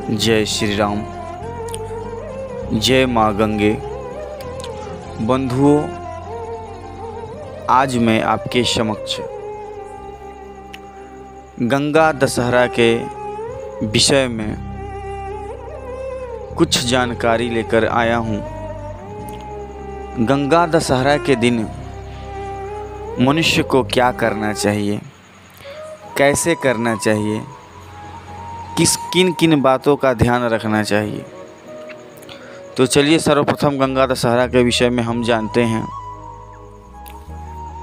जय श्री राम। जय माँ गंगे। बंधुओं, आज मैं आपके समक्ष गंगा दशहरा के विषय में कुछ जानकारी लेकर आया हूँ। गंगा दशहरा के दिन मनुष्य को क्या करना चाहिए, कैसे करना चाहिए, किन किन बातों का ध्यान रखना चाहिए। तो चलिए सर्वप्रथम गंगा दशहरा के विषय में हम जानते हैं।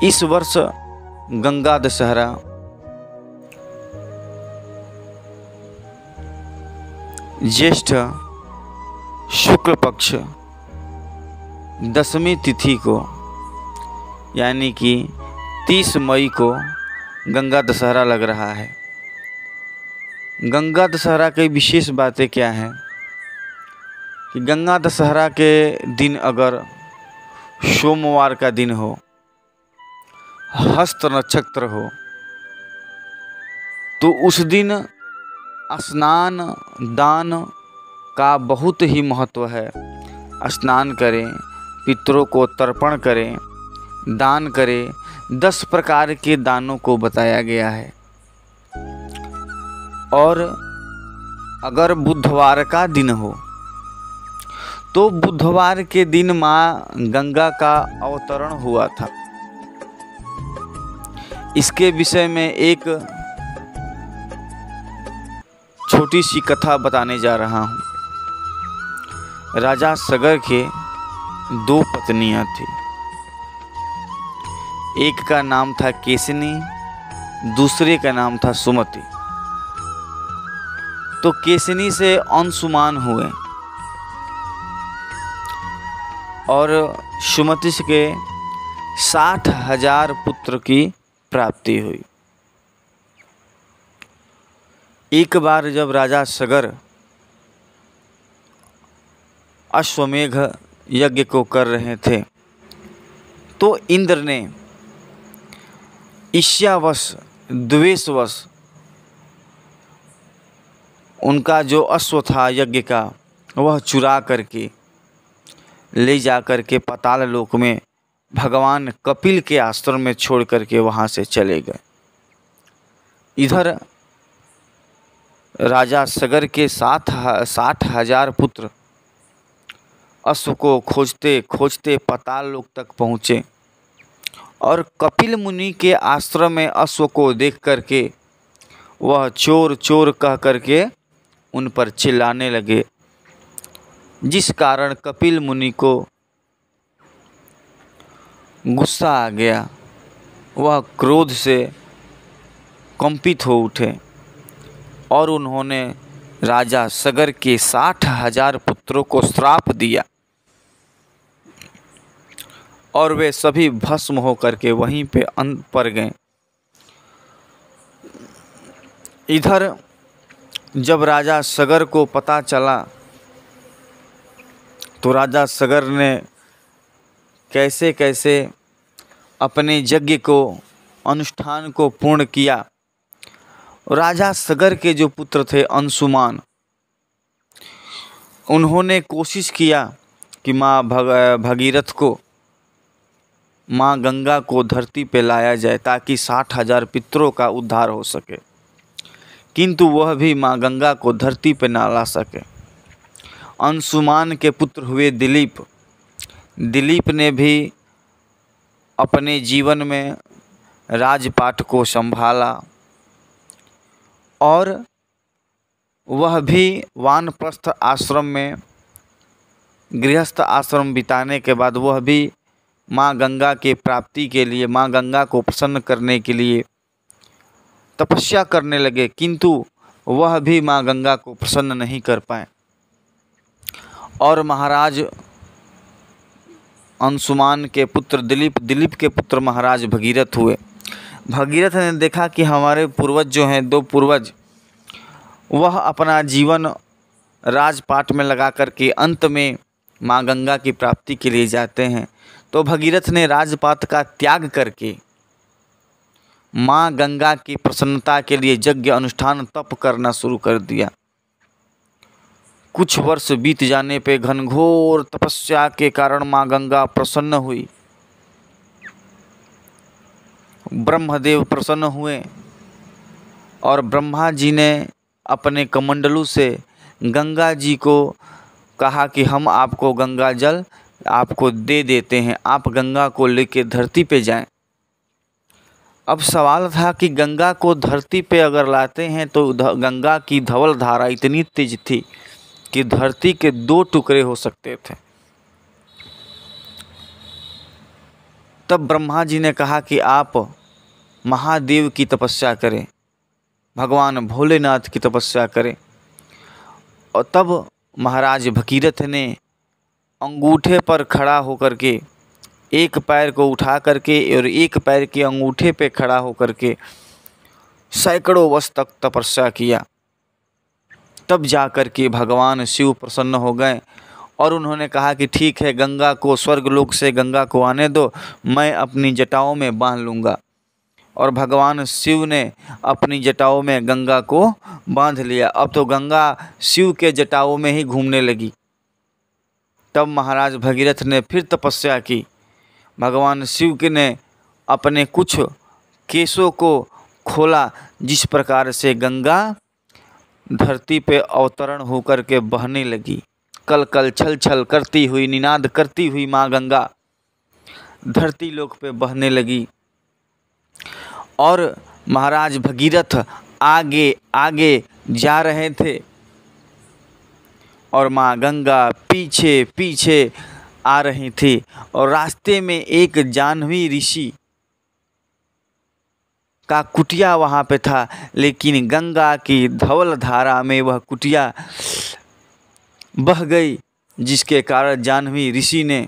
इस वर्ष गंगा दशहरा ज्येष्ठ शुक्ल पक्ष दशमी तिथि को यानी कि 30 मई को गंगा दशहरा लग रहा है। गंगा दशहरा की विशेष बातें क्या हैं कि गंगा दशहरा के दिन अगर सोमवार का दिन हो, हस्त नक्षत्र हो, तो उस दिन स्नान दान का बहुत ही महत्व है। स्नान करें, पितरों को तर्पण करें, दान करें। 10 प्रकार के दानों को बताया गया है। और अगर बुधवार का दिन हो तो बुधवार के दिन माँ गंगा का अवतरण हुआ था। इसके विषय में एक छोटी सी कथा बताने जा रहा हूँ। राजा सगर के 2 पत्नियाँ थी। एक का नाम था केसनी, दूसरे का नाम था सुमति। तो केसनी से अंशुमान हुए और सुमति के 60,000 पुत्र की प्राप्ति हुई। एक बार जब राजा सगर अश्वमेघ यज्ञ को कर रहे थे तो इंद्र ने ईर्ष्यावश द्वेषवश उनका जो अश्व था यज्ञ का वह चुरा करके ले जा कर के पाताल लोक में भगवान कपिल के आश्रम में छोड़ करके वहाँ से चले गए। इधर राजा सगर के 60,000 पुत्र अश्व को खोजते खोजते पाताल लोक तक पहुँचे और कपिल मुनि के आश्रम में अश्व को देख करके वह चोर चोर कह करके उन पर चिल्लाने लगे, जिस कारण कपिल मुनि को गुस्सा आ गया। वह क्रोध से कंपित हो उठे और उन्होंने राजा सगर के 60,000 पुत्रों को श्राप दिया और वे सभी भस्म हो करके वहीं पे अंत पर गए। इधर जब राजा सगर को पता चला तो राजा सगर ने कैसे कैसे अपने यज्ञ को अनुष्ठान को पूर्ण किया। राजा सगर के जो पुत्र थे अंशुमान, उन्होंने कोशिश किया कि माँ भगीरथ को, माँ गंगा को धरती पे लाया जाए ताकि 60,000 पितरों का उद्धार हो सके, किंतु वह भी माँ गंगा को धरती पे ना ला सके। अंशुमान के पुत्र हुए दिलीप। दिलीप ने भी अपने जीवन में राजपाट को संभाला और वह भी वानप्रस्थ आश्रम में गृहस्थ आश्रम बिताने के बाद वह भी माँ गंगा के प्राप्ति के लिए, माँ गंगा को प्रसन्न करने के लिए तपस्या करने लगे, किंतु वह भी माँ गंगा को प्रसन्न नहीं कर पाए। और महाराज अंशुमान के पुत्र दिलीप के पुत्र महाराज भगीरथ हुए। भगीरथ ने देखा कि हमारे पूर्वज जो हैं, 2 पूर्वज, वह अपना जीवन राजपाट में लगा करके अंत में माँ गंगा की प्राप्ति के लिए जाते हैं। तो भगीरथ ने राजपाट का त्याग करके माँ गंगा की प्रसन्नता के लिए यज्ञ अनुष्ठान तप करना शुरू कर दिया। कुछ वर्ष बीत जाने पे घनघोर तपस्या के कारण माँ गंगा प्रसन्न हुई। ब्रह्मदेव प्रसन्न हुए और ब्रह्मा जी ने अपने कमंडलू से गंगा जी को कहा कि हम आपको गंगा जल आपको दे देते हैं, आप गंगा को लेकर धरती पे जाएं। अब सवाल था कि गंगा को धरती पे अगर लाते हैं तो गंगा की धवल धारा इतनी तेज थी कि धरती के 2 टुकड़े हो सकते थे। तब ब्रह्मा जी ने कहा कि आप महादेव की तपस्या करें, भगवान भोलेनाथ की तपस्या करें। और तब महाराज भगीरथ ने अंगूठे पर खड़ा होकर के, एक पैर को उठा करके और एक पैर के अंगूठे पे खड़ा होकर के सैकड़ों वर्ष तक तपस्या किया। तब जा कर के भगवान शिव प्रसन्न हो गए और उन्होंने कहा कि ठीक है, गंगा को स्वर्गलोक से गंगा को आने दो, मैं अपनी जटाओं में बांध लूँगा। और भगवान शिव ने अपनी जटाओं में गंगा को बांध लिया। अब तो गंगा शिव के जटाओं में ही घूमने लगी। तब महाराज भगीरथ ने फिर तपस्या की। भगवान शिव के ने अपने कुछ केशों को खोला, जिस प्रकार से गंगा धरती पे अवतरण होकर के बहने लगी। कल कल छल छल करती हुई, निनाद करती हुई माँ गंगा धरती लोक पे बहने लगी। और महाराज भगीरथ आगे आगे जा रहे थे और माँ गंगा पीछे पीछे आ रही थी। और रास्ते में एक जाह्नवी ऋषि का कुटिया वहाँ पे था, लेकिन गंगा की धवल धारा में वह कुटिया बह गई, जिसके कारण जाह्नवी ऋषि ने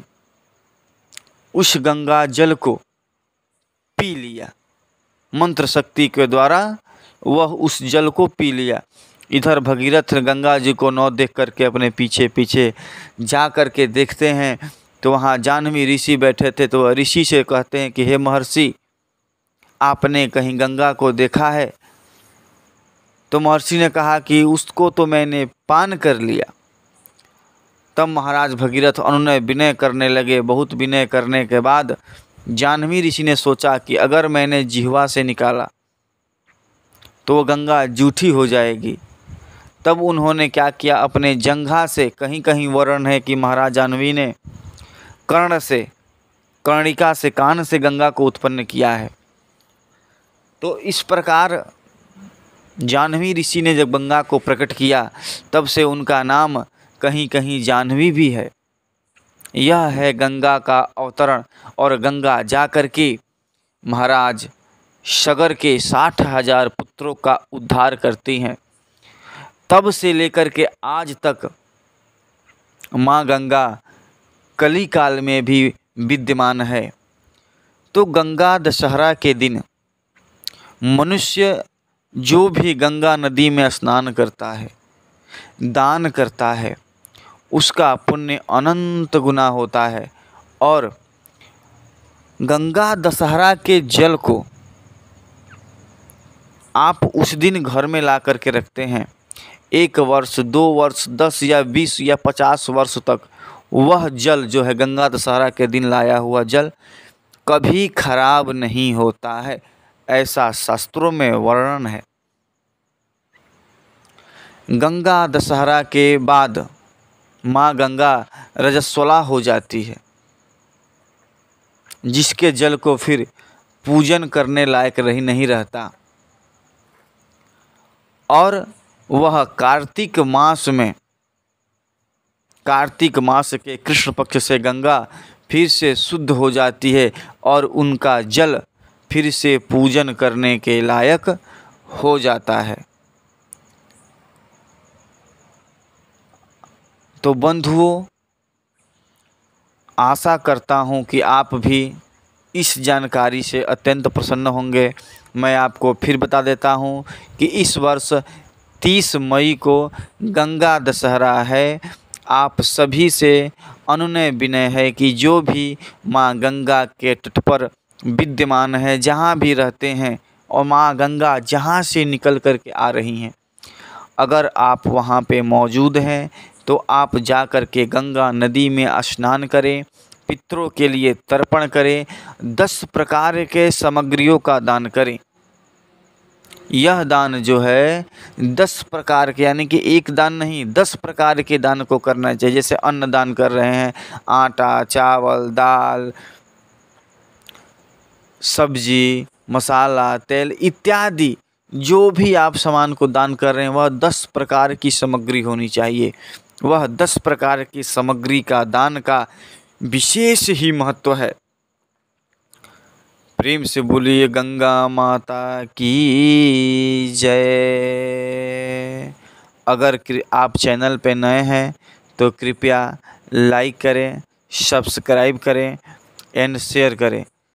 उस गंगा जल को पी लिया। मंत्र शक्ति के द्वारा वह उस जल को पी लिया। इधर भगीरथ गंगा जी को न देख करके अपने पीछे पीछे जा कर के देखते हैं तो वहाँ जाह्नवी ऋषि बैठे थे। तो वह ऋषि से कहते हैं कि हे महर्षि, आपने कहीं गंगा को देखा है? तो महर्षि ने कहा कि उसको तो मैंने पान कर लिया। तब महाराज भगीरथ अनुनय विनय करने लगे। बहुत विनय करने के बाद जाह्नवी ऋषि ने सोचा कि अगर मैंने जिह्वा से निकाला तो वो गंगा जूठी हो जाएगी। तब उन्होंने क्या किया, अपने जंघा से, कहीं कहीं वर्णन है कि महाराज जाह्नवी ने कर्ण से, कर्णिका से, कान से गंगा को उत्पन्न किया है। तो इस प्रकार जाह्नवी ऋषि ने जब गंगा को प्रकट किया तब से उनका नाम कहीं कहीं जाह्नवी भी है। यह है गंगा का अवतरण। और गंगा जा कर के महाराज सगर के 60,000 पुत्रों का उद्धार करती हैं। तब से लेकर के आज तक माँ गंगा कली काल में भी विद्यमान है। तो गंगा दशहरा के दिन मनुष्य जो भी गंगा नदी में स्नान करता है, दान करता है, उसका पुण्य अनंत गुना होता है। और गंगा दशहरा के जल को आप उस दिन घर में ला कर के रखते हैं, 1 वर्ष, 2 वर्ष, 10 या 20 या 50 वर्ष तक वह जल जो है गंगा दशहरा के दिन लाया हुआ जल कभी खराब नहीं होता है, ऐसा शास्त्रों में वर्णन है। गंगा दशहरा के बाद माँ गंगा रजस्वला हो जाती है, जिसके जल को फिर पूजन करने लायक नहीं रहता। और वह कार्तिक मास में, कार्तिक मास के कृष्ण पक्ष से गंगा फिर से शुद्ध हो जाती है और उनका जल फिर से पूजन करने के लायक हो जाता है। तो बंधुओं, आशा करता हूँ कि आप भी इस जानकारी से अत्यंत प्रसन्न होंगे। मैं आपको फिर बता देता हूँ कि इस वर्ष 30 मई को गंगा दशहरा है। आप सभी से अनुनय विनय है कि जो भी माँ गंगा के तट पर विद्यमान है, जहाँ भी रहते हैं, और माँ गंगा जहाँ से निकल कर के आ रही हैं, अगर आप वहाँ पे मौजूद हैं तो आप जा कर के गंगा नदी में स्नान करें, पितरों के लिए तर्पण करें, 10 प्रकार के सामग्रियों का दान करें। यह दान जो है 10 प्रकार के, यानी कि एक दान नहीं 10 प्रकार के दान को करना चाहिए। जैसे अन्न दान कर रहे हैं, आटा, चावल, दाल, सब्जी, मसाला, तेल इत्यादि जो भी आप सामान को दान कर रहे हैं वह 10 प्रकार की सामग्री होनी चाहिए। वह 10 प्रकार की सामग्री का दान का विशेष ही महत्व है। प्रेम से बोलिए गंगा माता की जय। अगर आप चैनल पे नए हैं तो कृपया लाइक करें, सब्सक्राइब करें एंड शेयर करें।